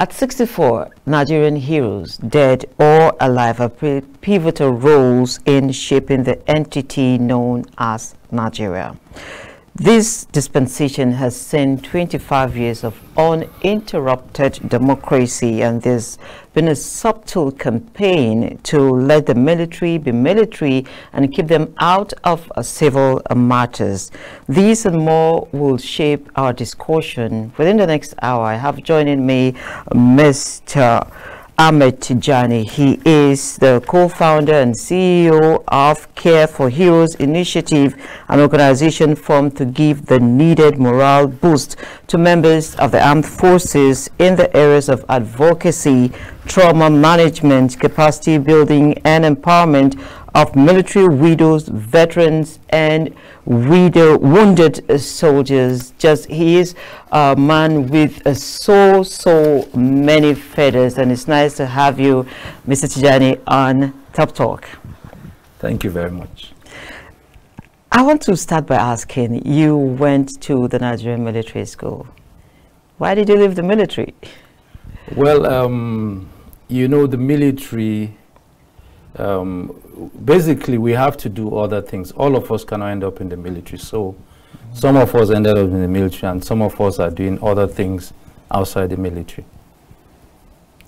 At 64, Nigerian heroes, dead or alive, have played pivotal roles in shaping the entity known as Nigeria. This dispensation has seen 25 years of uninterrupted democracy, and there's been a subtle campaign to let the military be military and keep them out of civil matters. These and more will shape our discussion within the next hour. I have joining me Mr. Ahmed Tijani. He is the co-founder and CEO of Care for Heroes Initiative, an organization formed to give the needed morale boost to members of the armed forces in the areas of advocacy, trauma management, capacity building, and empowerment of military widows, veterans, and wounded soldiers. He is a man with so many feathers, and it's nice to have you, Mr. Tijani, on Top Talk. Thank you very much. I want to start by asking, you went to the Nigerian military school. Why did you leave the military? Well, you know, the military, basically we have to do other things. All of us cannot end up in the military. So some of us ended up in the military and some of us are doing other things outside the military.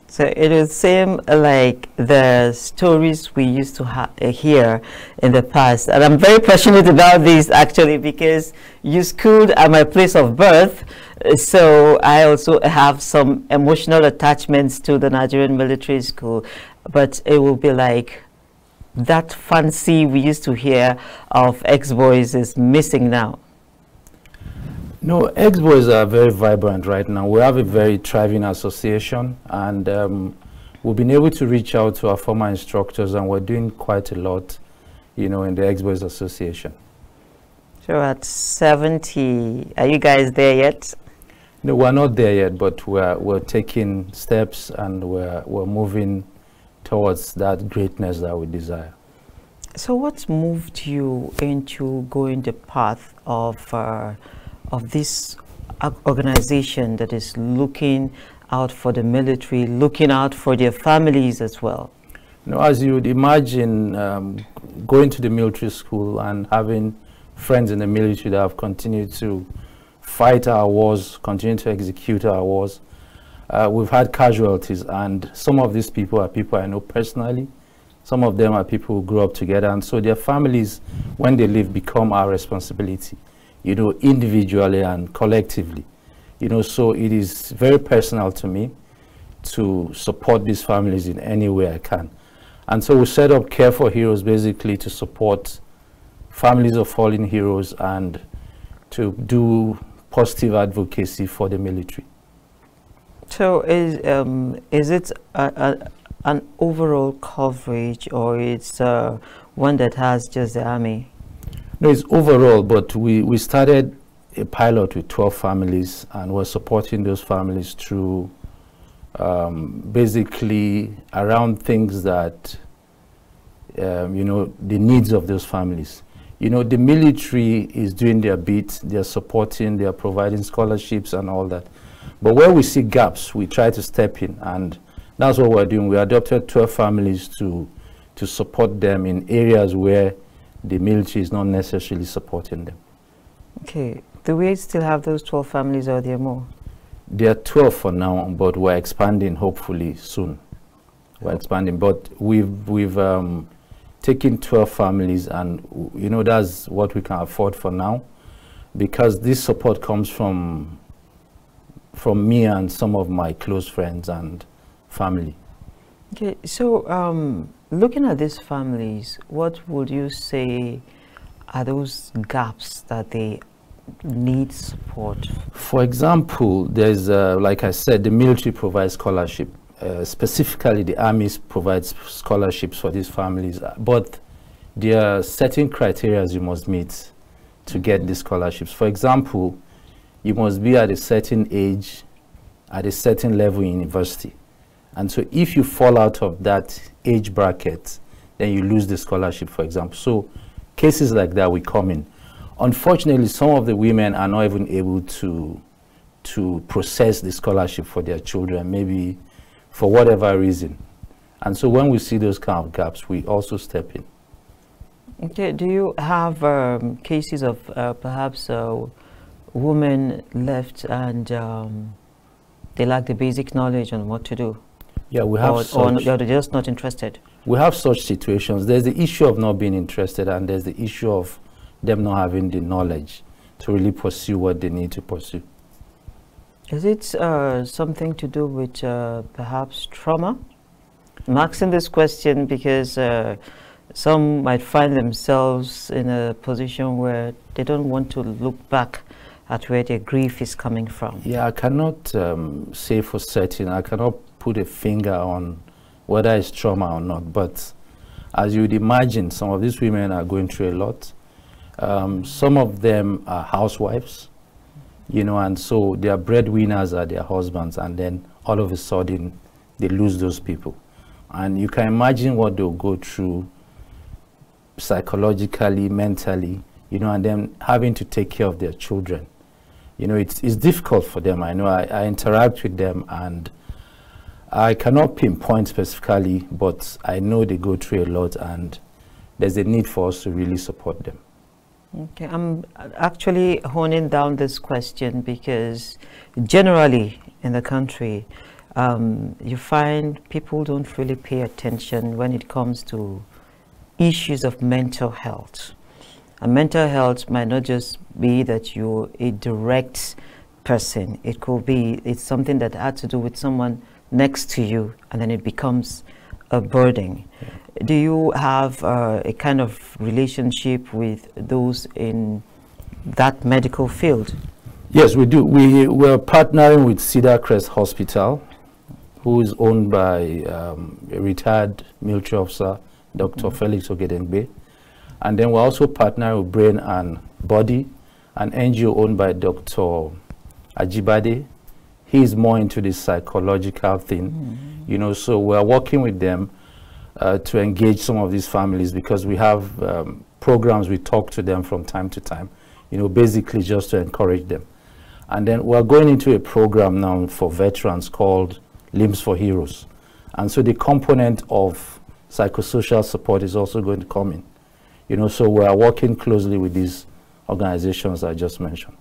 So it would seem like the stories we used to hear in the past. And I'm very passionate about this actually because you schooled at my place of birth. So I also have some emotional attachments to the Nigerian military school. But it will be like that fancy we used to hear of ex-boys is missing now. No, ex-boys are very vibrant right now. We have a very thriving association, and we've been able to reach out to our former instructors, and we're doing quite a lot, you know, in the ex-boys association. So at 70, are you guys there yet? No, we're not there yet, but we're taking steps, and we're moving towards that greatness that we desire. So what moved you into going the path of this organization that is looking out for the military, looking out for their families as well? You know, as you would imagine, going to the military school and having friends in the military that have continued to fight our wars, continue to execute our wars, we've had casualties, and some of these people are people I know personally. Some of them are people who grew up together, and so their families, when they leave, become our responsibility, you know, individually and collectively. You know, so it is very personal to me to support these families in any way I can. And so we set up Care for Heroes basically to support families of fallen heroes and to do positive advocacy for the military. So is it an overall coverage, or it's one that has just the army? No, it's overall, but we started a pilot with 12 families, and we're supporting those families through basically around things that, you know, the needs of those families. You know, the military is doing their bit, they're supporting, they're providing scholarships and all that. But where we see gaps, we try to step in, and that's what we're doing. We adopted 12 families to support them in areas where the military is not necessarily supporting them. Okay. Do we still have those 12 families, or are there more? There are 12 for now, but we're expanding hopefully soon. We're expanding, but we've taken 12 families, and you know, that's what we can afford for now, because this support comes from me and some of my close friends and family. Okay, so looking at these families, what would you say are those gaps that they need support? For example, there's, like I said, the military provides scholarship. Specifically, the army provides scholarships for these families, but there are certain criteria you must meet to get these scholarships. For example, you must be at a certain age, at a certain level in university. And so if you fall out of that age bracket, then you lose the scholarship, for example. So cases like that will come in. Unfortunately, some of the women are not even able to to process the scholarship for their children, maybe for whatever reason. And so when we see those kind of gaps, we also step in. Okay, do you have cases of perhaps women left and they lack the basic knowledge on what to do? Yeah, we have or they're just not interested? We have such situations. There's the issue of not being interested, and there's the issue of them not having the knowledge to really pursue what they need to pursue. Is it something to do with perhaps trauma? I'm asking this question because some might find themselves in a position where they don't want to look back at where their grief is coming from. Yeah, I cannot say for certain. I cannot put a finger on whether it's trauma or not. But as you'd imagine, some of these women are going through a lot. Some of them are housewives, you know, and so their breadwinners are their husbands, and then all of a sudden they lose those people. And you can imagine what they'll go through psychologically, mentally, you know, and then having to take care of their children. You know, it's difficult for them. I know I interact with them, and I cannot pinpoint specifically, but I know they go through a lot, and there's a need for us to really support them. Okay, I'm actually honing down this question because generally in the country, you find people don't really pay attention when it comes to issues of mental health. And mental health might not just be that you're a direct person. It could be, it's something that had to do with someone next to you, and then it becomes a burden. Yeah. Do you have a kind of relationship with those in that medical field? Yes, we do. We're partnering with Cedar Crest Hospital, who is owned by a retired military officer, Dr. Felix Ogedengbe. And then we're also partnering with Brain and Body, an NGO owned by Dr. Ajibade. He's more into this psychological thing, you know, so we're working with them to engage some of these families, because we have programs. We talk to them from time to time, you know, basically just to encourage them. And then we're going into a program now for veterans called Limbs for Heroes. And so the component of psychosocial support is also going to come in, you know, so we're working closely with these organizations I just mentioned.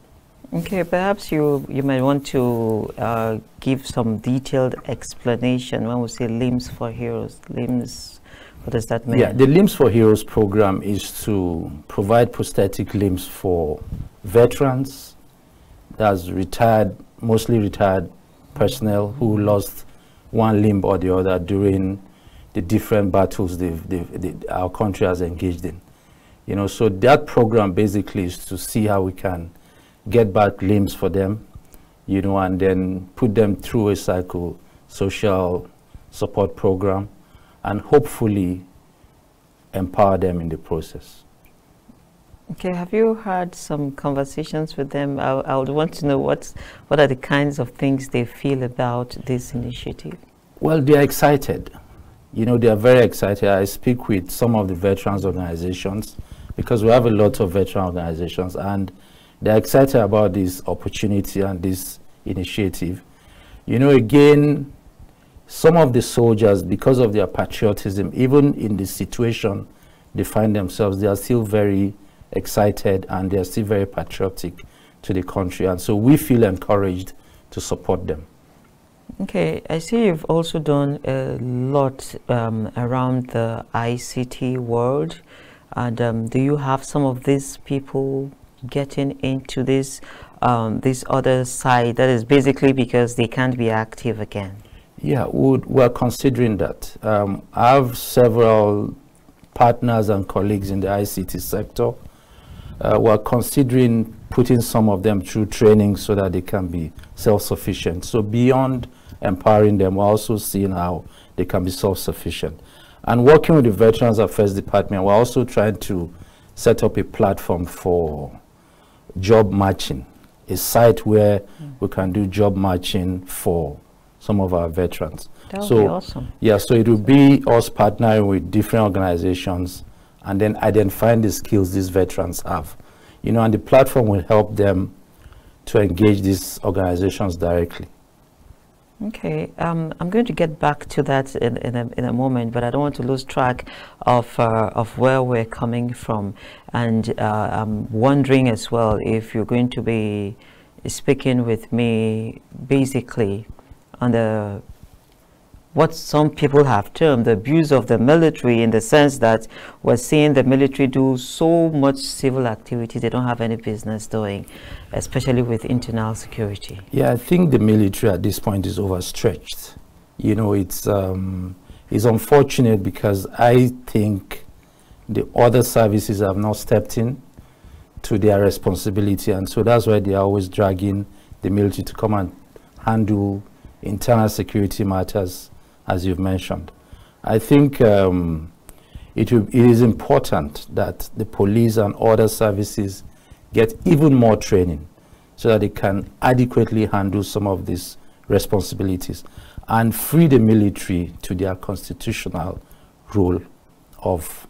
Okay, perhaps you might want to give some detailed explanation when we say Limbs for Heroes. Limbs, what does that mean? Yeah, the Limbs for Heroes program is to provide prosthetic limbs for veterans, that's retired, mostly retired personnel who lost one limb or the other during the different battles our country has engaged in. You know, so that program basically is to see how we can get back limbs for them, you know, and then put them through a psychosocial support program and hopefully empower them in the process. Okay, have you had some conversations with them? I would want to know what are the kinds of things they feel about this initiative? Well, they're excited. You know, they are very excited. I speak with some of the veterans organizations, because we have a lot of veteran organizations, and they're excited about this opportunity and this initiative. You know, again, some of the soldiers, because of their patriotism, even in the situation they find themselves, they are still very excited and they are still very patriotic to the country. And so we feel encouraged to support them. Okay, I see you've also done a lot around the ICT world. And do you have some of these people getting into this this other side, that is basically because they can't be active again? Yeah, we're considering that. I have several partners and colleagues in the ICT sector. We're considering putting some of them through training so that they can be self-sufficient. So beyond empowering them, we're also seeing how they can be self-sufficient. And working with the Veterans Affairs Department, we're also trying to set up a platform for job matching, a site where we can do job matching for some of our veterans. That would be awesome. Yeah, so it will be us partnering with different organizations and then identifying the skills these veterans have. You know, and the platform will help them to engage these organizations directly. Okay, I'm going to get back to that in a moment, but I don't want to lose track of where we're coming from, and I'm wondering as well if you're going to be speaking with me basically on the what some people have termed the abuse of the military, in the sense that we're seeing the military do so much civil activity they don't have any business doing, especially with internal security. Yeah, I think the military at this point is overstretched. You know, it's unfortunate because I think the other services have not stepped in to their responsibility, and so that's why they are always dragging the military to come and handle internal security matters, as you've mentioned. I think it is important that the police and other services get even more training so that they can adequately handle some of these responsibilities and free the military to their constitutional role of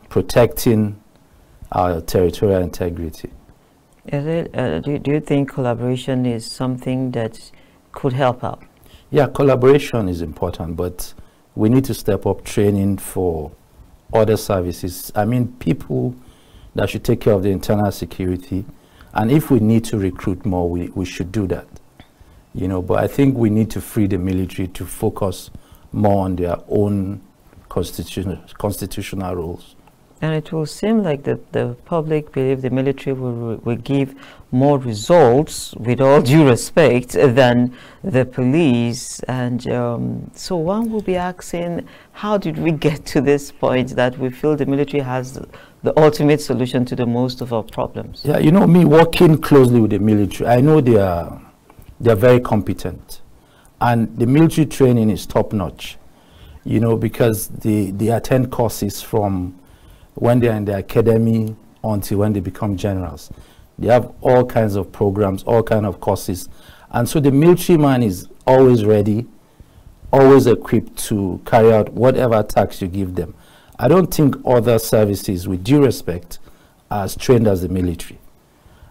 protecting our territorial integrity. Is it, do you think collaboration is something that could help out? Yeah, collaboration is important, but we need to step up training for other services. I mean, people that should take care of the internal security, and if we need to recruit more, we should do that. You know, but I think we need to free the military to focus more on their own constitutional roles. And it will seem like the public believe the military will give more results, with all due respect, than the police. And so one will be asking, how did we get to this point that we feel the military has the ultimate solution to the most of our problems? Yeah, you know, me working closely with the military, I know they are very competent. And the military training is top-notch, you know, because they attend courses from when they're in the academy until when they become generals. They have all kinds of programs, all kinds of courses. And so the military man is always ready, always equipped to carry out whatever tasks you give them. I don't think other services, with due respect, are as trained as the military.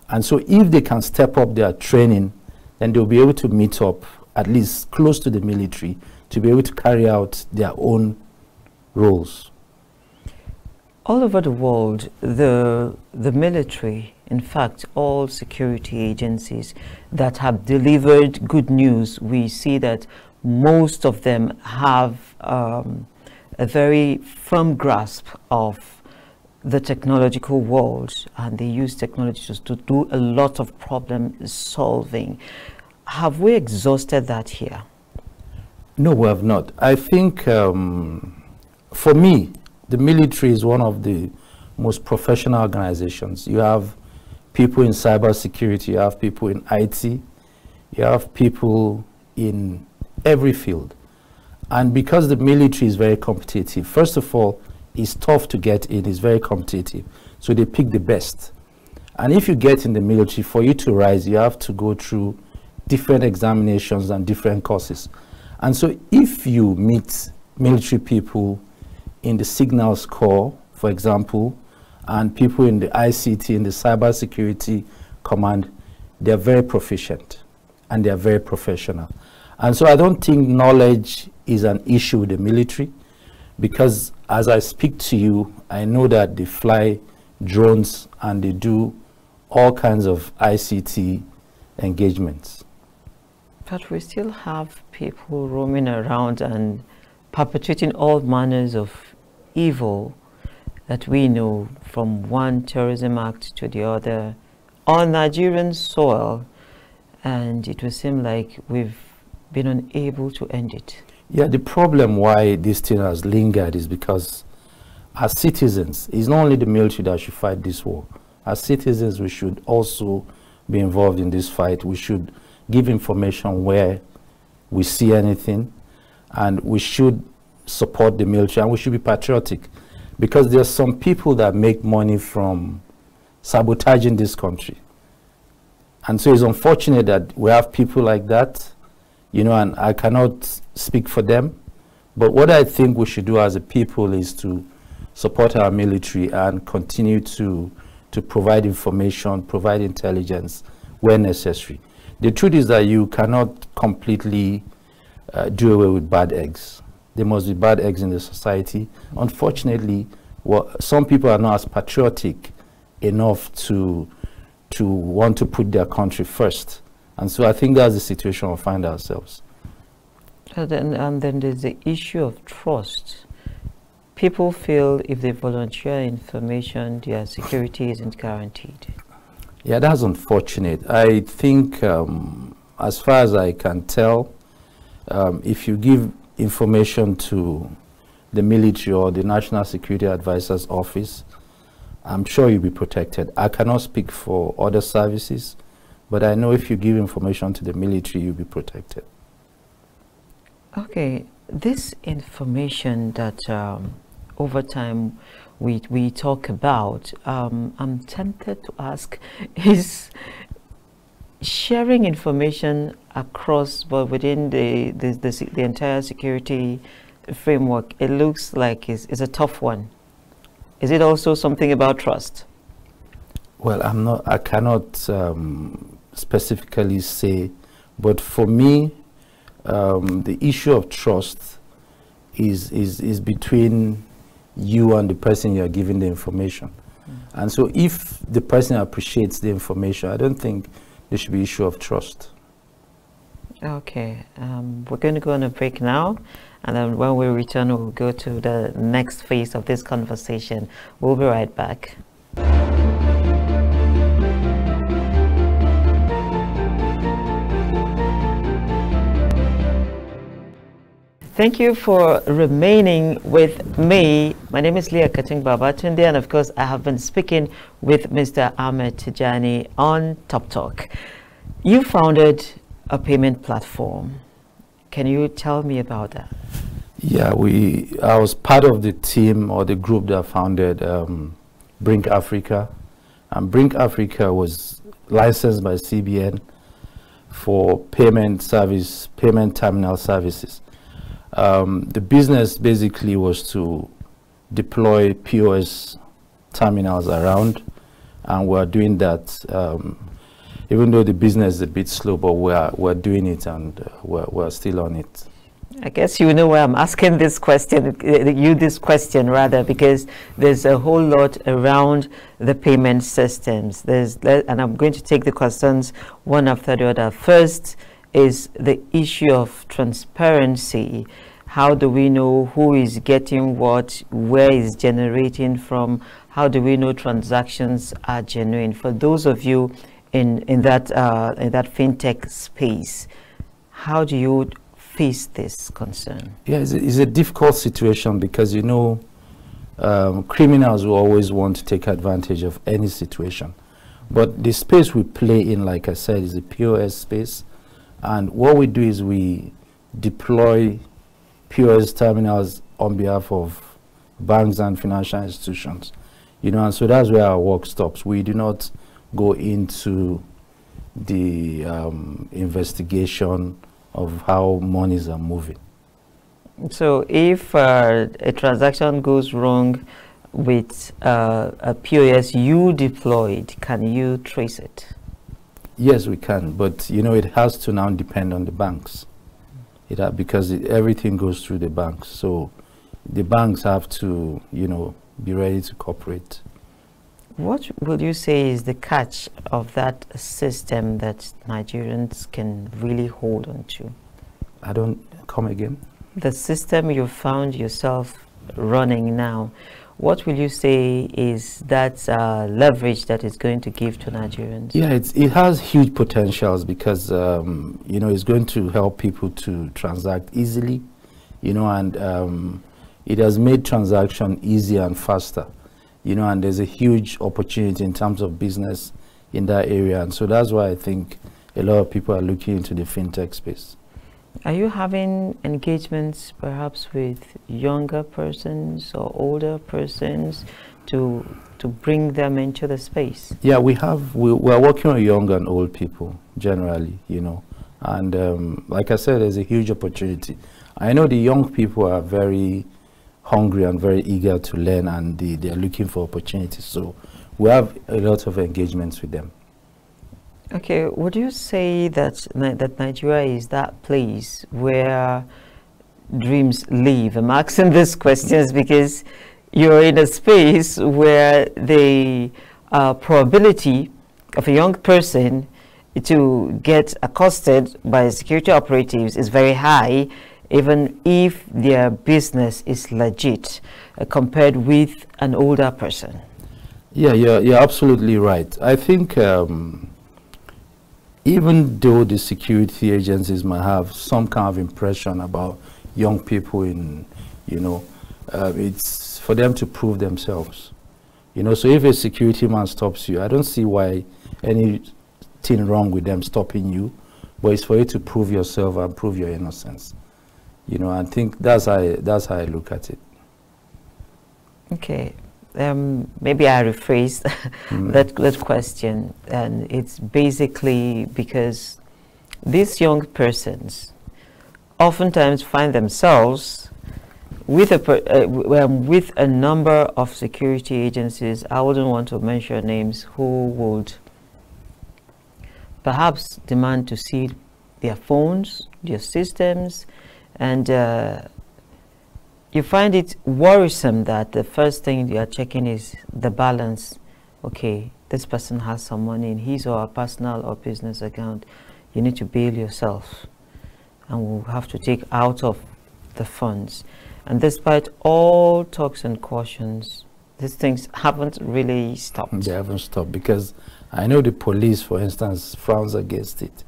And so if they can step up their training, then they'll be able to meet up at least close to the military to be able to carry out their own roles. All over the world, the military, in fact, all security agencies that have delivered good news, we see that most of them have a very firm grasp of the technological world, and they use technology to do a lot of problem solving. Have we exhausted that here? No, we have not. I think, for me, the military is one of the most professional organizations. You have people in cybersecurity, you have people in IT, you have people in every field. And because the military is very competitive, first of all, it's tough to get in, it's very competitive. So they pick the best. And if you get in the military, for you to rise, you have to go through different examinations and different courses. And so if you meet military people in the Signals Corps, for example, and people in the ICT, in the Cybersecurity Command, they're very proficient and they're very professional. And so I don't think knowledge is an issue with the military, because as I speak to you, I know that they fly drones and they do all kinds of ICT engagements. But we still have people roaming around and perpetrating all manners of evil that we know, from one terrorism act to the other, on Nigerian soil, and it will seem like we've been unable to end it. Yeah, the problem why this thing has lingered is because as citizens, it's not only the military that should fight this war. As citizens, we should also be involved in this fight. We should give information where we see anything, and we should support the military, and we should be patriotic, because there's some people that make money from sabotaging this country. And so it's unfortunate that we have people like that, you know, and I cannot speak for them. But what I think we should do as a people is to support our military and continue to to provide information, provide intelligence where necessary. The truth is that you cannot completely do away with bad eggs. There must be bad eggs in the society. Unfortunately, some people are not as patriotic enough to want to put their country first. And so I think that's the situation we find ourselves. And then there's the issue of trust. People feel if they volunteer information, their security isn't guaranteed. Yeah, that's unfortunate. I think, as far as I can tell, if you give information to the military or the National Security Advisor's office, I'm sure you'll be protected. I cannot speak for other services, but I know if you give information to the military, you'll be protected. Okay, this information that over time we talk about, I'm tempted to ask, is sharing information across, but within the entire security framework, it looks like it's a tough one. Is it also something about trust? Well, I cannot specifically say, but for me, the issue of trust is between you and the person you are giving the information. And so if the person appreciates the information, I don't think there should be issue of trust. Okay, we're going to go on a break now, and then when we return, we'll go to the next phase of this conversation. We'll be right back. Thank you for remaining with me. My name is Leah Katung Babatunde, and of course I have been speaking with Mr. Ahmed Tijani on Top Talk. You founded a payment platform. Can you tell me about that? Yeah, I was part of the team or the group that founded Brink Africa. And Brink Africa was licensed by CBN for payment terminal services. The business basically was to deploy POS terminals around, and we're doing that. Even though the business is a bit slow, but we're doing it, and we're still on it. I guess you know why I'm asking this question, because there's a whole lot around the payment systems. And I'm going to take the questions one after the other. First is the issue of transparency. How do we know who is getting what, where is generating from? How do we know transactions are genuine? For those of you in that fintech space, how do you face this concern? Yeah, it's a difficult situation because, you know, criminals will always want to take advantage of any situation. But the space we play in, like I said, is the POS space. And what we do is we deploy POS terminals on behalf of banks and financial institutions. You know, and so that's where our work stops. We do not go into the investigation of how monies are moving. So if a transaction goes wrong with a POS you deployed, can you trace it? Yes, we can, but you know, it has to now depend on the banks. Because everything goes through the banks. So the banks have to, you know, be ready to cooperate. What would you say is the catch of that system that Nigerians can really hold on to? I don't come again. The system you found yourself running now, what will you say is that leverage that it's going to give to Nigerians? Yeah, it has huge potentials because, you know, it's going to help people to transact easily, you know, and it has made transaction easier and faster, you know, and there's a huge opportunity in terms of business in that area. And so that's why I think a lot of people are looking into the fintech space. Are you having engagements perhaps with younger persons or older persons to bring them into the space? Yeah, we are working on young and old people generally, you know, and like I said, there's a huge opportunity. I know the young people are very hungry and very eager to learn, and they are looking for opportunities. So we have a lot of engagements with them. Okay, would you say that Nigeria is that place where dreams live? I'm asking these questions because you're in a space where the probability of a young person to get accosted by security operatives is very high, even if their business is legit, compared with an older person. Yeah, you're absolutely right. I think even though the security agencies might have some kind of impression about young people in, it's for them to prove themselves. So if a security man stops you, I don't see why anything wrong with them stopping you, but it's for you to prove yourself and prove your innocence. I think that's how I look at it. Okay. Maybe I rephrased that question, and it's basically because these young persons oftentimes find themselves with a number of security agencies. I wouldn't want to mention names, who would perhaps demand to see their phones, their systems, and you find it worrisome that the first thing you are checking is the balance. Okay, this person has some money in his or her personal or business account. You need to bail yourself, and we'll have to take out of the funds. And despite all talks and cautions, these things haven't really stopped. They haven't stopped, because I know the police, for instance, frowns against it.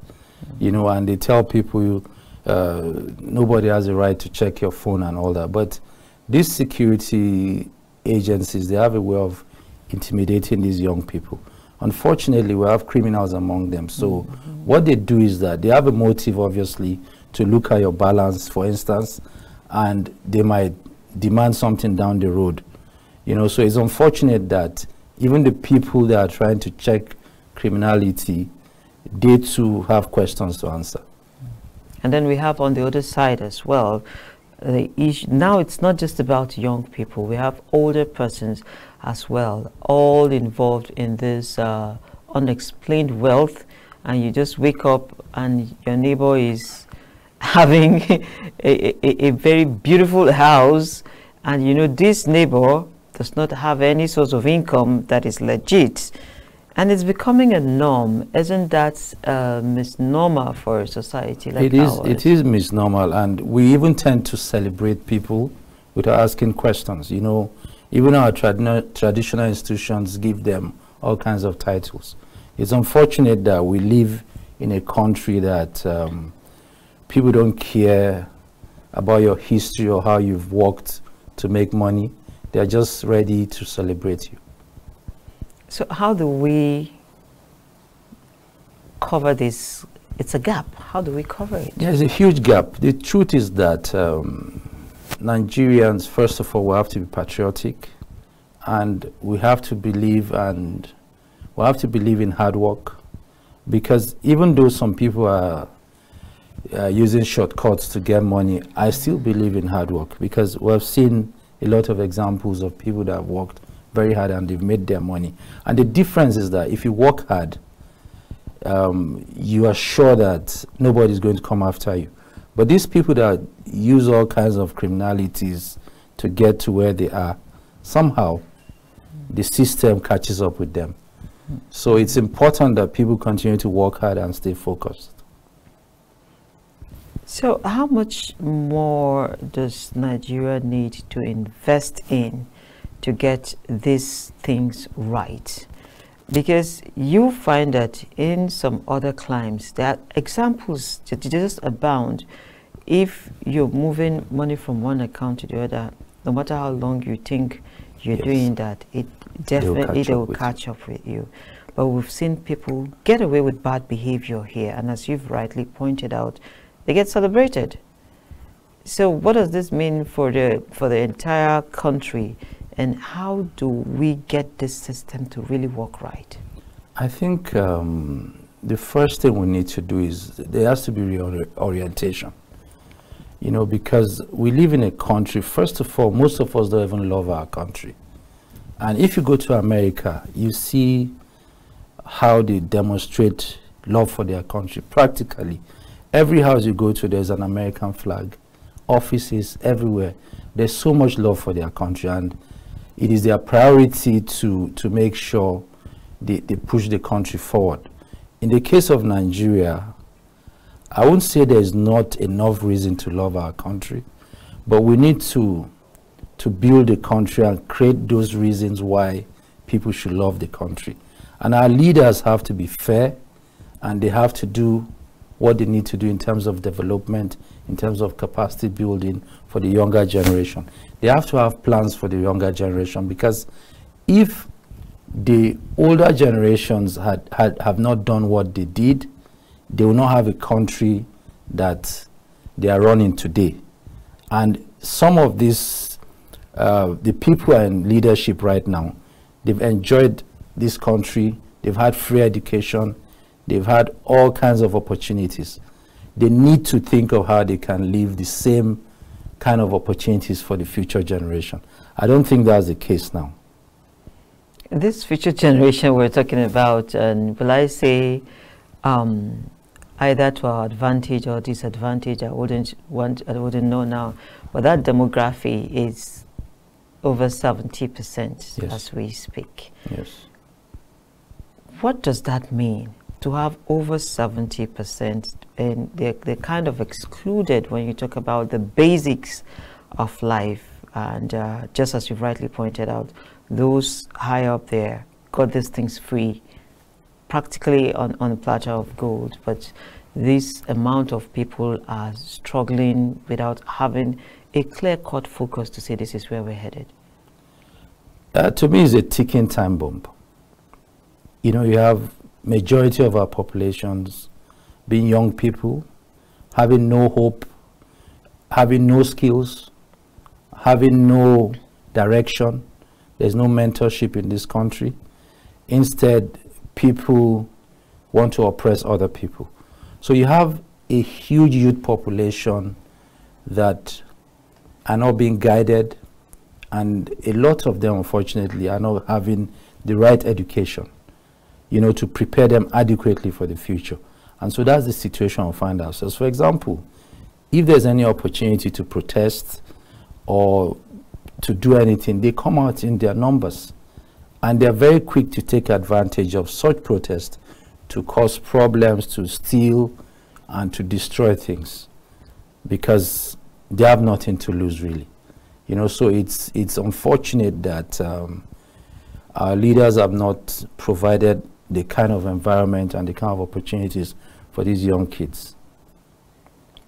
And they tell people nobody has a right to check your phone and all that. But these security agencies, they have a way of intimidating these young people. Unfortunately, we have criminals among them. So what they do is that they have a motive, obviously, to look at your balance, for instance, and they might demand something down the road. So it's unfortunate that even the people that are trying to check criminality, they too have questions to answer. And then we have on the other side as well, the issue. Now it's not just about young people. We have older persons as well, all involved in this unexplained wealth. And you just wake up and your neighbor is having a very beautiful house. And this neighbor does not have any source of income that is legit. And it's becoming a norm. Isn't that misnomer for a society like ours? It is misnomer, and we even tend to celebrate people without asking questions. Even our traditional institutions give them all kinds of titles. It's unfortunate that we live in a country that people don't care about your history or how you've worked to make money. They're just ready to celebrate you. So how do we cover this? It's a gap. How do we cover it? There's a huge gap. The truth is that Nigerians, first of all, we have to be patriotic, and we have to believe in hard work, because even though some people are using shortcuts to get money, I still believe in hard work, because we have seen a lot of examples of people that have worked very hard and they've made their money. And the difference is that if you work hard, you are sure that nobody's going to come after you. But these people that use all kinds of criminalities to get to where they are, somehow the system catches up with them. So it's important that people continue to work hard and stay focused. So how much more does Nigeria need to invest in to get these things right? Because you find that in some other climes, there are examples that just abound. If you're moving money from one account to the other, no matter how long you think you're doing that, it definitely will catch up with you. But we've seen people get away with bad behavior here, and as you've rightly pointed out, they get celebrated. So what does this mean for the entire country, and how do we get this system to really work right? I think the first thing we need to do is there has to be reorientation. You know, because we live in a country, first of all, most of us don't even love our country. And if you go to America, you see how they demonstrate love for their country. Practically, every house you go to, there's an American flag. Offices, everywhere. There's so much love for their country, and it is their priority to make sure they push the country forward. In the case of Nigeria, I won't say there's not enough reason to love our country, but we need to build the country and create those reasons why people should love the country. And our leaders have to be fair, and they have to do what they need to do in terms of development, in terms of capacity building for the younger generation. They have to have plans for the younger generation, because if the older generations have not done what they did, they will not have a country that they are running today. And some of these, the people are in leadership right now, they've enjoyed this country, they've had free education, they've had all kinds of opportunities. They need to think of how they can leave the same kind of opportunities for the future generation. I don't think that's the case now. This future generation we're talking about, and will I say either to our advantage or disadvantage, I wouldn't know now, but that demography is over 70% yes. as we speak. Yes. What does that mean, to have over 70%, and they're kind of excluded when you talk about the basics of life? And just as you've rightly pointed out, those high up there got these things free, practically on a platter of gold, but this amount of people are struggling without having a clear-cut focus to say this is where we're headed. To me, it's a ticking time bomb. You know, you have majority of our populations being young people, having no hope, having no skills, having no direction. There's no mentorship in this country. Instead, people want to oppress other people. So you have a huge youth population that are not being guided, and a lot of them, unfortunately, are not having the right education, you know, to prepare them adequately for the future. And so that's the situation we find ourselves. For example, if there's any opportunity to protest or to do anything, they come out in their numbers, and they're very quick to take advantage of such protest to cause problems, to steal and to destroy things, because they have nothing to lose, really. You know, so it's unfortunate that our leaders have not provided the kind of environment and the kind of opportunities for these young kids.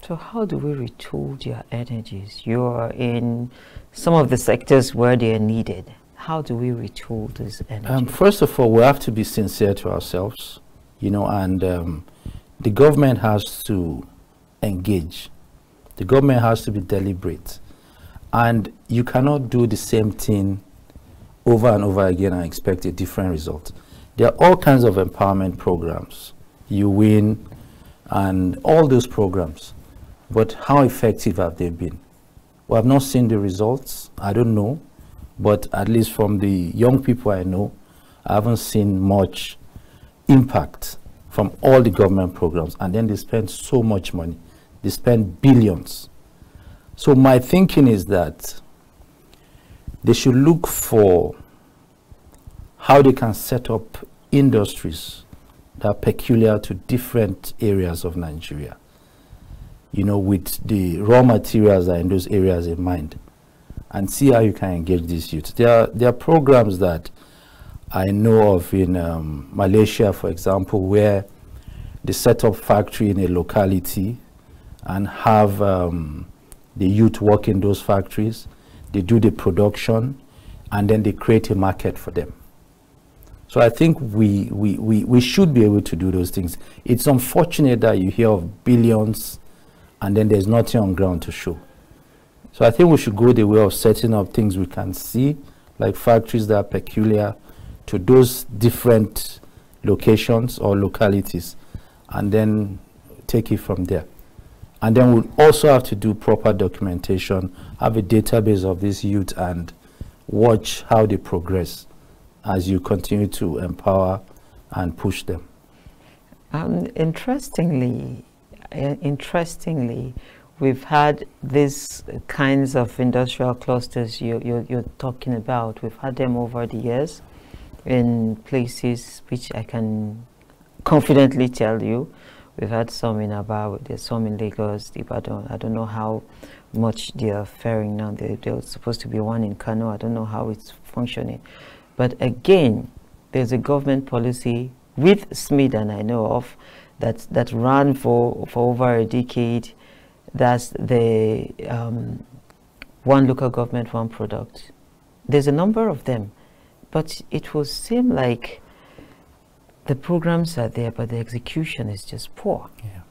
So how do we retool their energies? You're in some of the sectors where they are needed. How do we retool this energy? First of all, we have to be sincere to ourselves, you know, and the government has to engage. The government has to be deliberate. And you cannot do the same thing over and over again and expect a different result. There are all kinds of empowerment programs, You Win, and all those programs. But how effective have they been? We have not seen the results. I don't know. But at least from the young people I know, I haven't seen much impact from all the government programs. And then they spend so much money. They spend billions. So my thinking is that they should look for how they can set up industries that are peculiar to different areas of Nigeria, you know, with the raw materials that are in those areas in mind, and see how you can engage these youths. There are programs that I know of in Malaysia, for example, where they set up factory in a locality and have the youth work in those factories. They do the production, and then they create a market for them. So I think we should be able to do those things. It's unfortunate that you hear of billions and then there's nothing on ground to show. So I think we should go the way of setting up things we can see, like factories that are peculiar to those different locations or localities, and then take it from there. And then we'll also have to do proper documentation, have a database of this youth, and watch how they progress as you continue to empower and push them. Interestingly, we've had these kinds of industrial clusters you're talking about. We've had them over the years in places which I can confidently tell you. We've had some in Aba, there's some in Lagos, Ibadan. I don't know how much they are faring now. There's supposed to be one in Kano. I don't know how it's functioning. But again, there's a government policy with SMID, and I know of, that ran for over a decade. That's the one local government, one product. There's a number of them, but it will seem like the programs are there, but the execution is just poor. Yeah.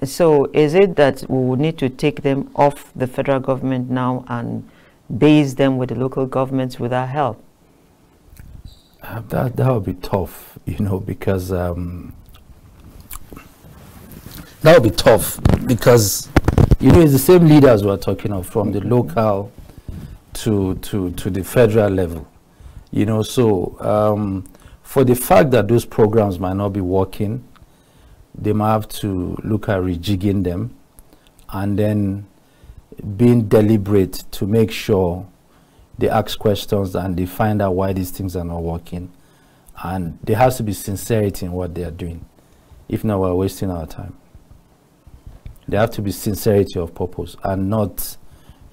So is it that we will need to take them off the federal government now and base them with the local governments with our help? That would be tough, you know, because that would be tough because, you know, it's the same leaders we're talking of, from the local to the federal level, you know. So for the fact that those programs might not be working, they might have to look at rejigging them and then being deliberate to make sure they ask questions and they find out why these things are not working. And there has to be sincerity in what they are doing. If not, we're wasting our time. There have to be sincerity of purpose and not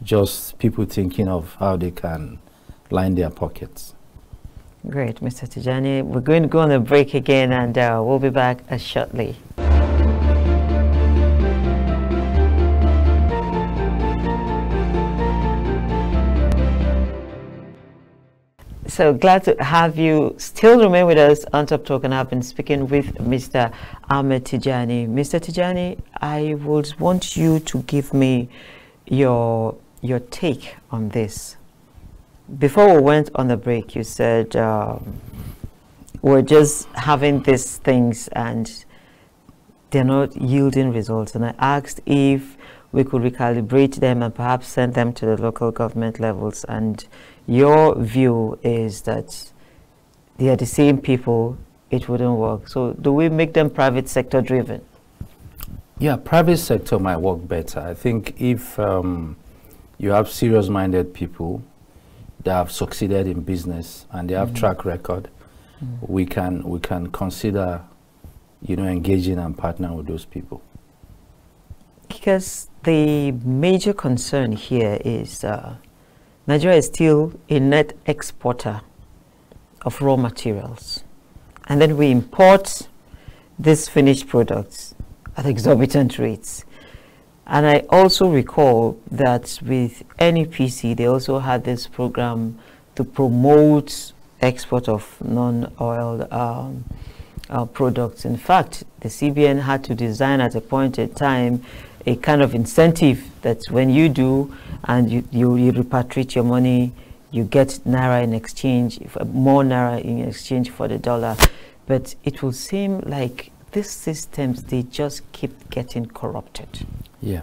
just people thinking of how they can line their pockets. Great, Mr. Tijani. We're going to go on a break again, and we'll be back shortly. So glad to have you still remain with us on Top Talk, and I've been speaking with Mr. Ahmed Tijani. Mr. Tijani, I would want you to give me your take on this. Before we went on the break, you said we're just having these things and they're not yielding results. And I asked if we could recalibrate them and perhaps send them to the local government levels. And your view is that they are the same people, it wouldn't work. So do we make them private sector driven? Yeah, private sector might work better. I think if you have serious minded people that have succeeded in business and they have track record, we can consider, you know, engaging and partnering with those people. Because the major concern here is Nigeria is still a net exporter of raw materials, and then we import these finished products at exorbitant rates. And I also recall that with NEPC, they also had this program to promote export of non-oil products. In fact, the CBN had to design at a point in time a kind of incentive that when you do and you repatriate your money, you get naira in exchange, more naira in exchange for the dollar. But it will seem like these systems, they just keep getting corrupted. Yeah.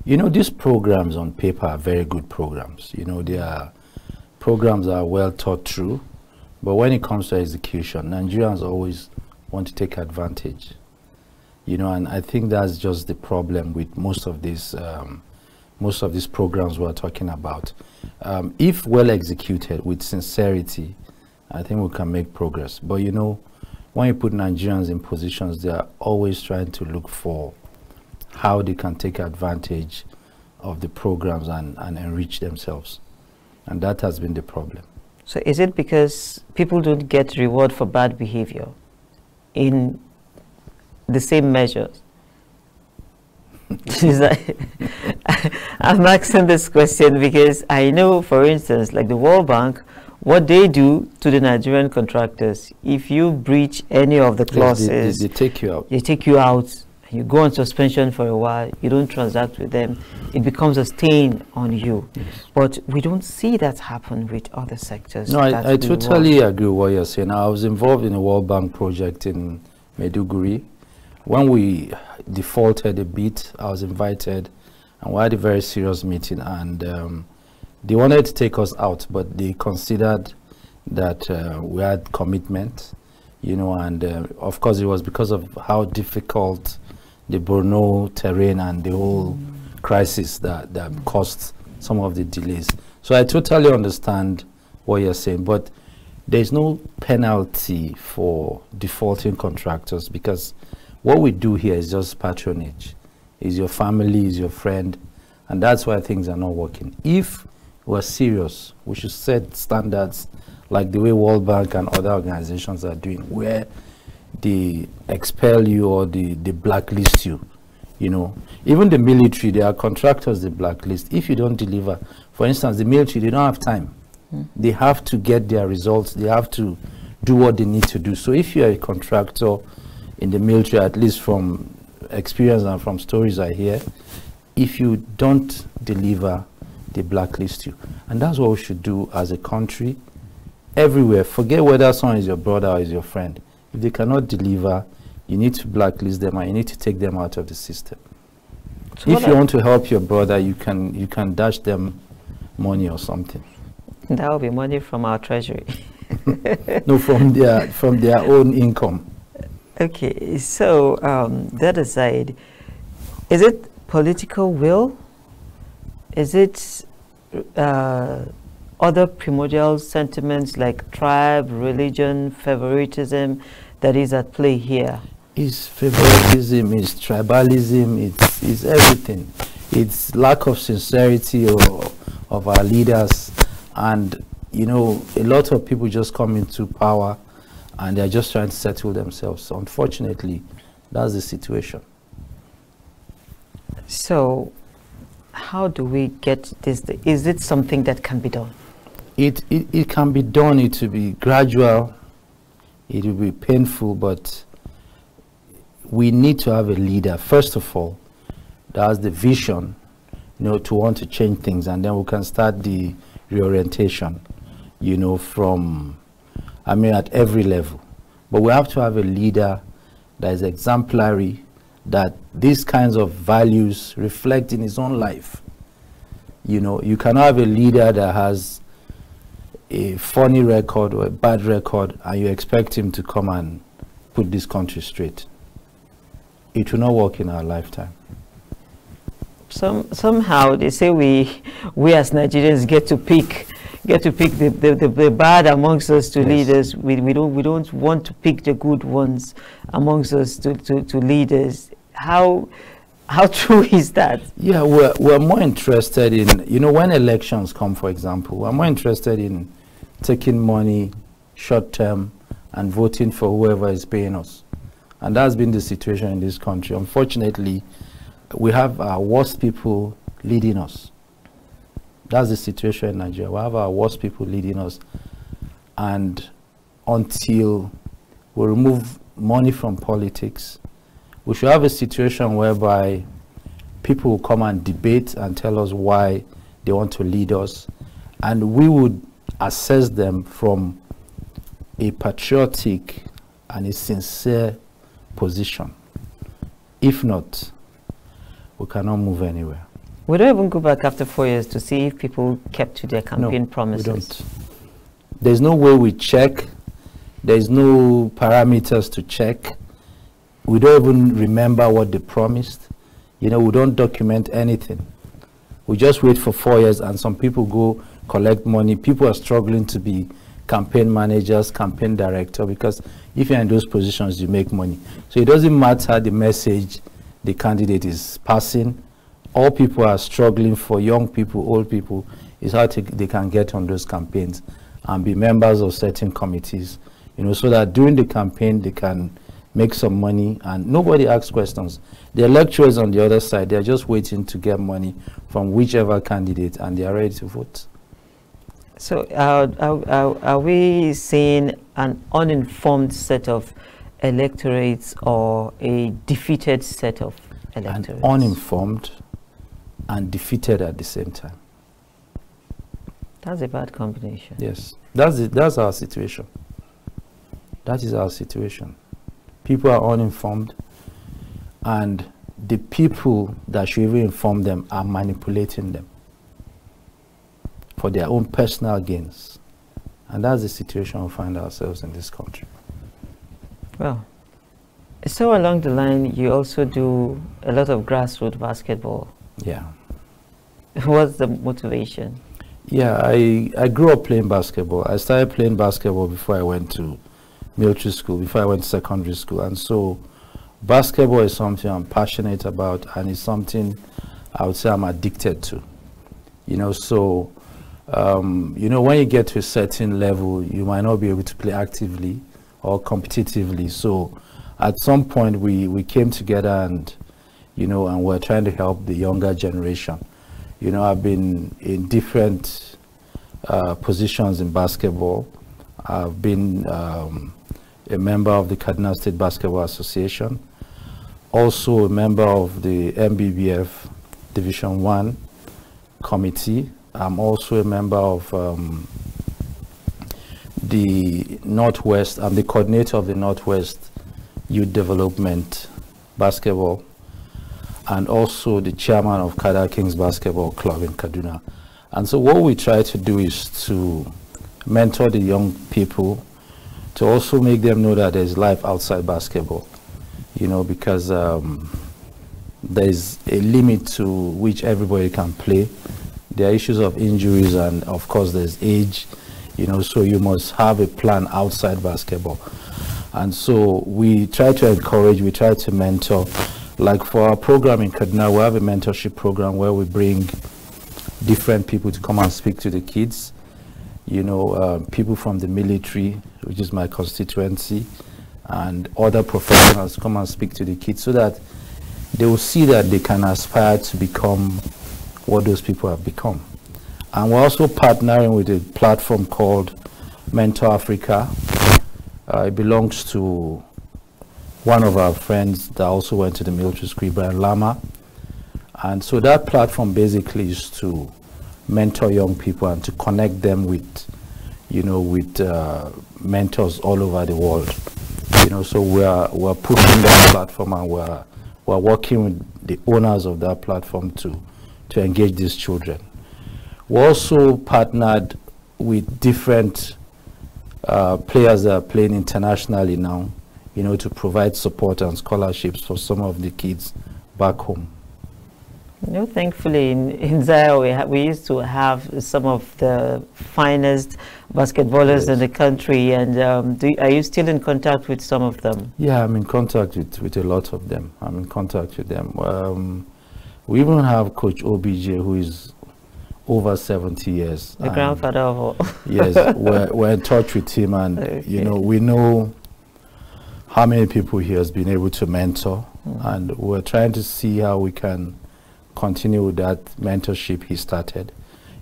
You know, these programs on paper are very good programs. You know, they are programs that are well thought through, but when it comes to execution, Nigerians always want to take advantage. You know, and I think that's just the problem with most of these programs we're talking about. If well executed with sincerity, I think we can make progress. But you know, when you put Nigerians in positions, they are always trying to look for how they can take advantage of the programs and enrich themselves. And that has been the problem. So is it because people don't get reward for bad behavior in the same measures? I'm asking this question because I know, for instance, like the World Bank, what they do to the Nigerian contractors, if you breach any of the clauses, they take you out. They take you out. You go on suspension for a while, you don't transact with them, it becomes a stain on you. Yes. But we don't see that happen with other sectors. No, I totally agree with what you're saying. I was involved in a World Bank project in Maiduguri. When we defaulted a bit, I was invited, and we had a very serious meeting, and They wanted to take us out, but they considered that we had commitment, you know, and of course it was because of how difficult the Borno terrain and the whole crisis that caused some of the delays. So I totally understand what you're saying, but there's no penalty for defaulting contractors, because what we do here is just patronage. Is your family, is your friend, and that's why things are not working. If we're serious, we should set standards like the way World Bank and other organizations are doing, where they expel you or they blacklist you. You know, even the military, there are contractors they blacklist if you don't deliver. For instance, the military, they don't have time. They have to get their results. They have to do what they need to do. So if you're a contractor in the military, at least from experience and from stories I hear, if you don't deliver, they blacklist you. And that's what we should do as a country, everywhere. Forget whether someone is your brother or is your friend. If they cannot deliver, you need to blacklist them and you need to take them out of the system. So if you want to help your brother, you can dash them money or something. That will be money from our treasury. No, from their own income. Okay, so that aside, is it political will? Is it other primordial sentiments like tribe, religion, favoritism that is at play here? It's favoritism, it's tribalism, it's everything. It's lack of sincerity of our leaders. And, you know, a lot of people just come into power and they're just trying to settle themselves. So unfortunately, that's the situation. So how do we get this? Is it something that can be done? It can be done. It will be gradual. It will be painful, but we need to have a leader, first of all, that has the vision, you know, to want to change things, and then we can start the reorientation, you know, from, I mean, at every level. But we have to have a leader that is exemplary, that these kinds of values reflect in his own life. You know, you cannot have a leader that has a funny record or a bad record and you expect him to come and put this country straight. It will not work in our lifetime. Somehow they say we as Nigerians get to pick the bad amongst us to lead us. We don't want to pick the good ones amongst us to lead us. How true is that? Yeah, we're more interested in, you know, when elections come, for example, we're more interested in taking money short term and voting for whoever is paying us. And that's been the situation in this country. Unfortunately, we have our worst people leading us. That's the situation in Nigeria. We have our worst people leading us. And until we remove money from politics, we should have a situation whereby people will come and debate and tell us why they want to lead us. And we would assess them from a patriotic and a sincere position. If not, we cannot move anywhere. We don't even go back after 4 years to see if people kept to their campaign promises. We don't. There's no way we check. There's no parameters to check. We don't even remember what they promised. You know, we don't document anything. We just wait for 4 years and some people go collect money. People are struggling to be campaign managers, campaign director, because if you're in those positions, you make money. So it doesn't matter the message the candidate is passing. All people are struggling for, young people, old people, is how they can get on those campaigns and be members of certain committees, you know, so that during the campaign they can make some money and nobody asks questions. The electors on the other side, they're just waiting to get money from whichever candidate and they are ready to vote. So are we seeing an uninformed set of electorates or a defeated set of electorates? An uninformed and defeated at the same time. That's a bad combination. Yes, that's our situation. That is our situation. People are uninformed and the people that should even inform them are manipulating them. for their own personal gains. And that's the situation we find ourselves in this country. Well, so along the line, you also do a lot of grassroots basketball. Yeah. What's the motivation? Yeah, I grew up playing basketball. I started playing basketball before I went to military school, before I went to secondary school. And so basketball is something I'm passionate about, and it's something I would say I'm addicted to. You know, so, you know, when you get to a certain level, you might not be able to play actively or competitively. So at some point we came together and, you know, and we're trying to help the younger generation. You know, I've been in different positions in basketball. I've been a member of the Kaduna State Basketball Association, also a member of the MBBF Division 1 committee. I'm also a member of the Northwest. I'm the coordinator of the Northwest Youth Development Basketball, and also the chairman of Kada Kings Basketball Club in Kaduna. And so what we try to do is to mentor the young people, to also make them know that there's life outside basketball, you know, because there's a limit to which everybody can play. There are issues of injuries, and of course there's age, you know, so you must have a plan outside basketball. And so we try to encourage, we try to mentor. Like for our program in Kaduna, we have a mentorship program where we bring different people to come and speak to the kids. You know, people from the military, which is my constituency, and other professionals come and speak to the kids so that they will see that they can aspire to become what those people have become. And we're also partnering with a platform called Mentor Africa. It belongs to one of our friends that also went to the military school, Brian Lama. And so that platform basically is to mentor young people and to connect them with, you know, with mentors all over the world. You know, so we're pushing that platform, and we're working with the owners of that platform to engage these children. We're also partnered with different players that are playing internationally now, you know, to provide support and scholarships for some of the kids back home. You know, thankfully in Zaire we used to have some of the finest basketballers in the country, and are you still in contact with some of them? Yeah, I'm in contact with a lot of them. I'm in contact with them. We even have Coach OBJ, who is over 70 years. The grandfather of all. Yes, we're in touch with him, and okay. You know, we know how many people he has been able to mentor, and we're trying to see how we can continue with that mentorship he started.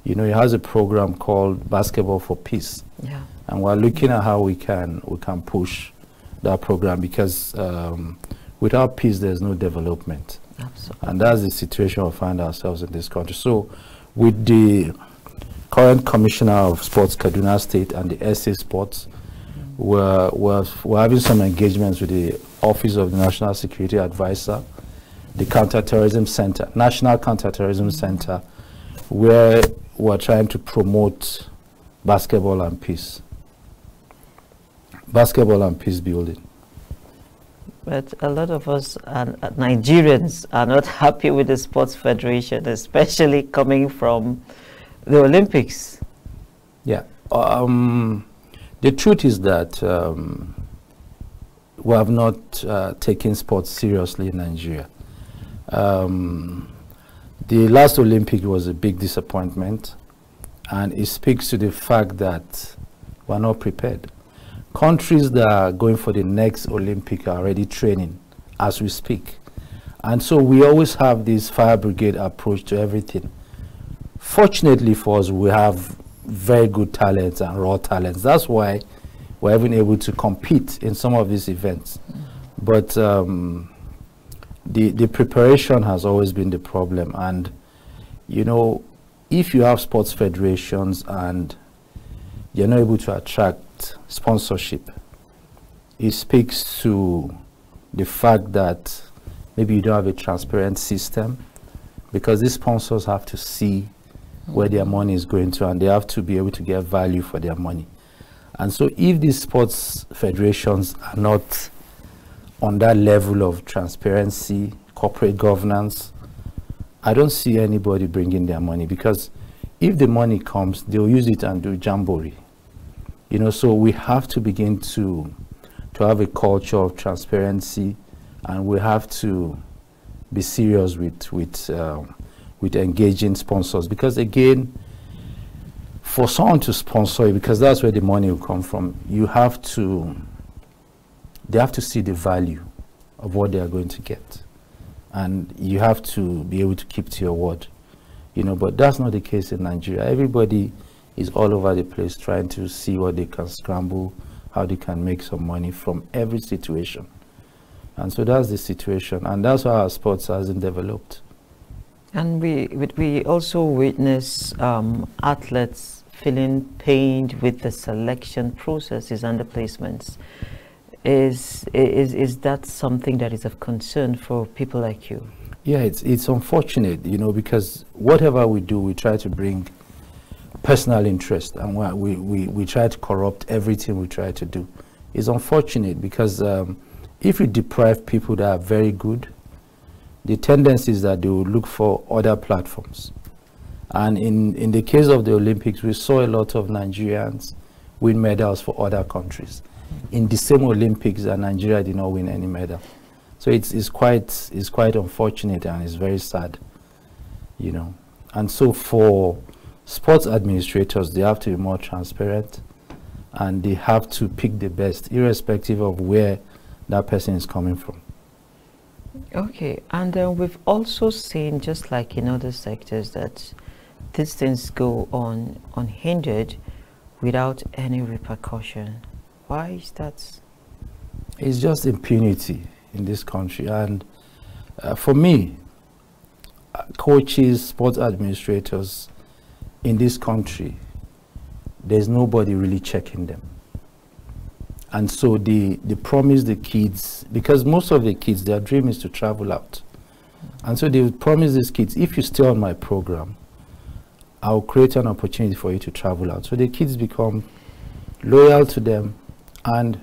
You know, he has a program called Basketball for Peace, and we're looking at how we can push that program, because without peace there's no development. Absolutely. And that's the situation we find ourselves in this country. So with the current Commissioner of Sports, Kaduna State, and the SA Sports, we're having some engagements with the Office of the National Security Advisor, the Counterterrorism Center, National Counterterrorism Center, where we're trying to promote basketball and peace. Basketball and peace building. But a lot of us Nigerians are not happy with the Sports Federation, especially coming from the Olympics. Yeah. The truth is that we have not taken sports seriously in Nigeria. The last Olympic was a big disappointment, and it speaks to the fact that we're not prepared. Countries that are going for the next Olympic are already training as we speak. And so we always have this fire brigade approach to everything. Fortunately for us, we have very good talents and raw talents. That's why we're even able to compete in some of these events. But the preparation has always been the problem. And, you know, if you have sports federations and you're not able to attract sponsorship, it speaks to the fact that maybe you don't have a transparent system, because these sponsors have to see where their money is going to, and they have to be able to get value for their money. And so if these sports federations are not on that level of transparency, corporate governance, I don't see anybody bringing their money, because if the money comes, they'll use it and do jamboree. You know, so we have to begin to have a culture of transparency, and we have to be serious with engaging sponsors, because again, for someone to sponsor you, because that's where the money will come from, they have to see the value of what they are going to get, and you have to be able to keep to your word, you know. But that's not the case in Nigeria. Everybody is all over the place trying to see what they can scramble, how they can make some money from every situation. And so that's the situation, and that's why our sports hasn't developed. And we also witness athletes feeling pained with the selection processes and the placements. Is that something that is of concern for people like you? Yeah, it's unfortunate, you know, because whatever we do, we try to bring personal interest, and we try to corrupt everything we try to do. It's unfortunate because if you deprive people that are very good, the tendency is that they will look for other platforms. And in the case of the Olympics, we saw a lot of Nigerians win medals for other countries. In the same Olympics, Nigeria did not win any medal. So it's quite unfortunate, and it's very sad, you know. And so for sports administrators, they have to be more transparent, and they have to pick the best, irrespective of where that person is coming from. Okay, and we've also seen, just like in other sectors, that these things go on unhindered without any repercussion. Why is that? It's just impunity in this country, and for me, coaches, sports administrators in this country, there's nobody really checking them. And so they promise the kids, because most of the kids, their dream is to travel out. And so they would promise these kids, if you stay on my program, I'll create an opportunity for you to travel out. So the kids become loyal to them, and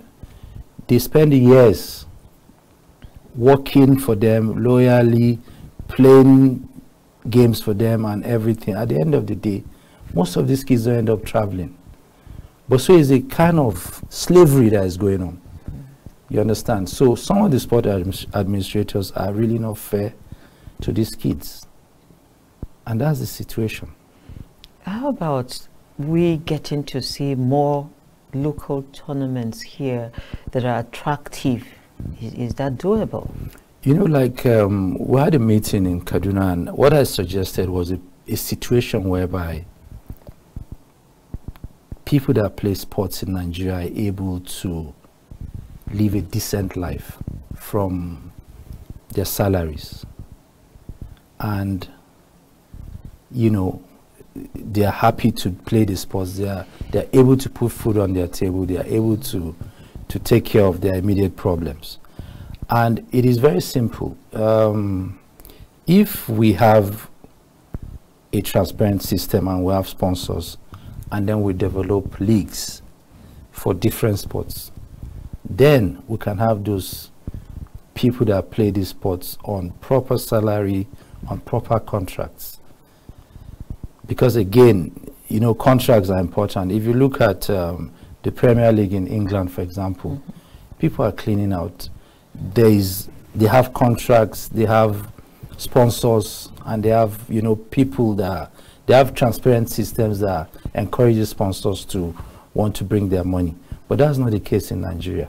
they spend years working for them loyally, playing games for them and everything. At the end of the day, most of these kids don't end up traveling. But so it's a kind of slavery that is going on. You understand? So some of the sport administrators are really not fair to these kids. And that's the situation. How about we getting to see more local tournaments here that are attractive? Is that doable? You know, like we had a meeting in Kaduna, and what I suggested was a situation whereby people that play sports in Nigeria are able to live a decent life from their salaries. And, you know, they are happy to play the sports. They're able to put food on their table. They are able to take care of their immediate problems. And it is very simple. If we have a transparent system and we have sponsors, and then we develop leagues for different sports, then we can have those people that play these sports on proper salary, on proper contracts. Because again, you know, contracts are important. If you look at the Premier League in England, for example, people are cleaning out. They have contracts, they have sponsors, and they have, you know, people that they have transparent systems that encourage the sponsors to want to bring their money. But that's not the case in Nigeria.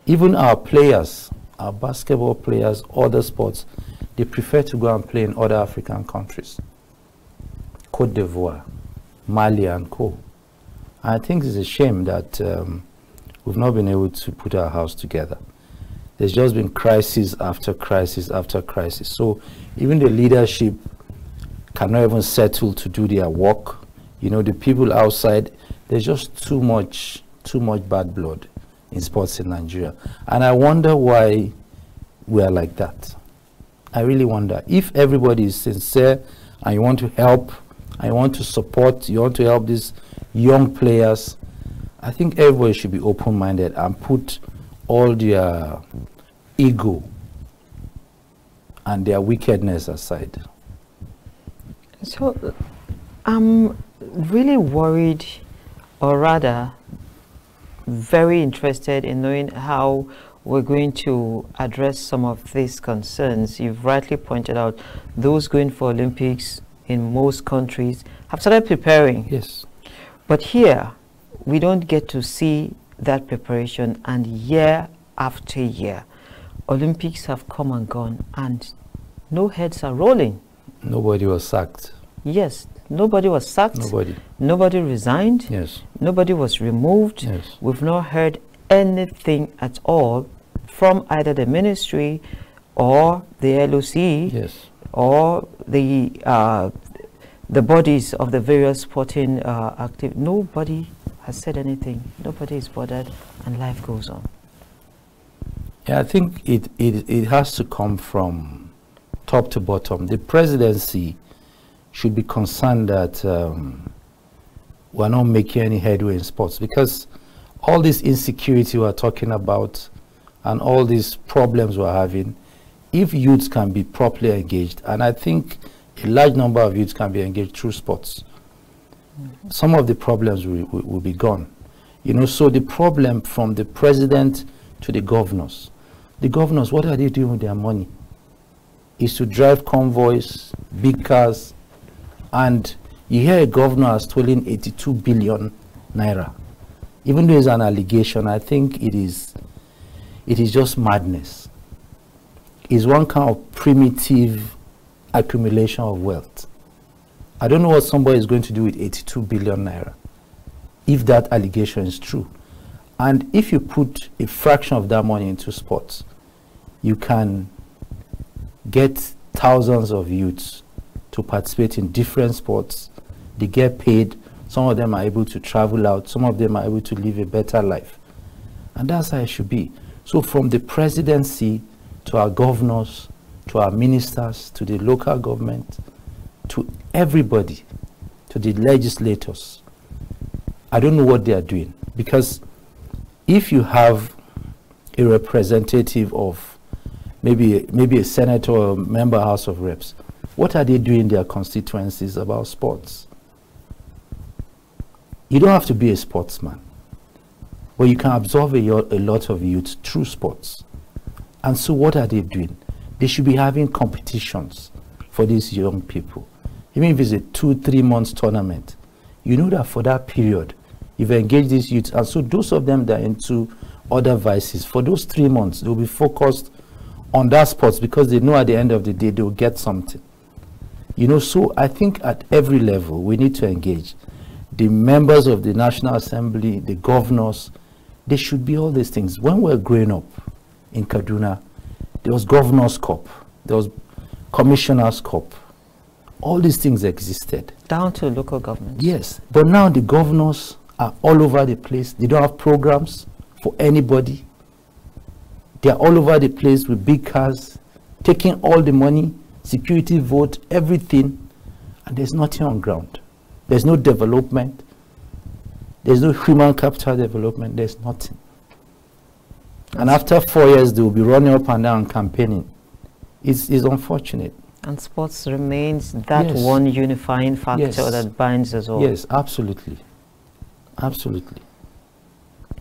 Even our players, our basketball players, other sports, they prefer to go and play in other African countries. Côte d'Ivoire, Mali and co. I think it's a shame that we've not been able to put our house together. There's just been crisis after crisis after crisis. So even the leadership cannot even settle to do their work. You know, the people outside, there's just too much bad blood in sports in Nigeria. And I wonder why we are like that. I really wonder. If everybody is sincere and you want to help, and you want to support, you want to help these young players, I think everybody should be open-minded and put all their ego and their wickedness aside. So I'm really worried, or rather very interested in knowing how we're going to address some of these concerns. You've rightly pointed out those going for Olympics in most countries have started preparing. Yes. But here, we don't get to see that preparation, and year after year, Olympics have come and gone, and no heads are rolling. Nobody was sacked. Yes, nobody was sacked. Nobody resigned. Yes. Nobody was removed. Yes. We've not heard anything at all from either the ministry or the LOC. Yes. Or the bodies of the various sporting active. Nobody has said anything. Nobody is bothered, and life goes on. Yeah, I think it has to come from top to bottom. The presidency should be concerned that we're not making any headway in sports, because all this insecurity we're talking about and all these problems we're having, if youths can be properly engaged, and I think a large number of youths can be engaged through sports, some of the problems will be gone. You know, so the problem from the president to the governors, what are they doing with their money? Is to drive convoys, big cars, and you hear a governor has stolen 82 billion naira. Even though it's an allegation, I think it is just madness. It's one kind of primitive accumulation of wealth. I don't know what somebody is going to do with 82 billion naira if that allegation is true. And if you put a fraction of that money into sports, you can get thousands of youths to participate in different sports. They get paid. Some of them are able to travel out. Some of them are able to live a better life. And that's how it should be. So from the presidency to our governors, to our ministers, to the local government, to everybody, to the legislators, I don't know what they are doing. Because if you have a representative of maybe a senator or a member of House of Reps, what are they doing in their constituencies about sports? You don't have to be a sportsman, but you can absorb a lot of youth through sports. And so what are they doing? They should be having competitions for these young people. Even if it's a 2-3 months tournament, you know that for that period, you've engaged these youths. And so those of them that are into other vices, for those 3 months, they'll be focused on that sports because they know at the end of the day, they'll get something. You know, so I think at every level, we need to engage. The members of the National Assembly, the governors, they should be all these things. When we were growing up in Kaduna, there was Governor's Cup, there was Commissioner's Cup. All these things existed. Down to local government. Yes, but now the governors are all over the place. They don't have programs for anybody. They are all over the place with big cars, taking all the money, security vote, everything, and there's nothing on ground. There's no development. There's no human capital development. There's nothing. And after 4 years, they will be running up and down campaigning. It's unfortunate. And sports remains that one unifying factor that binds us all. Yes, absolutely. Absolutely.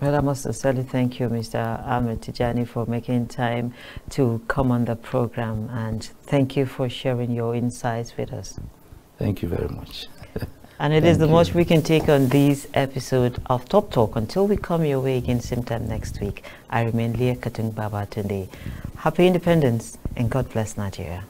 Well, I must sincerely thank you, Mr. Ahmed Tijani, for making time to come on the program, and thank you for sharing your insights with us. Thank you very much. And it is the much we can take on this episode of Top Talk. Until we come your way again same time next week, I remain Leah Katung Babatunde. Happy Independence and God bless Nigeria.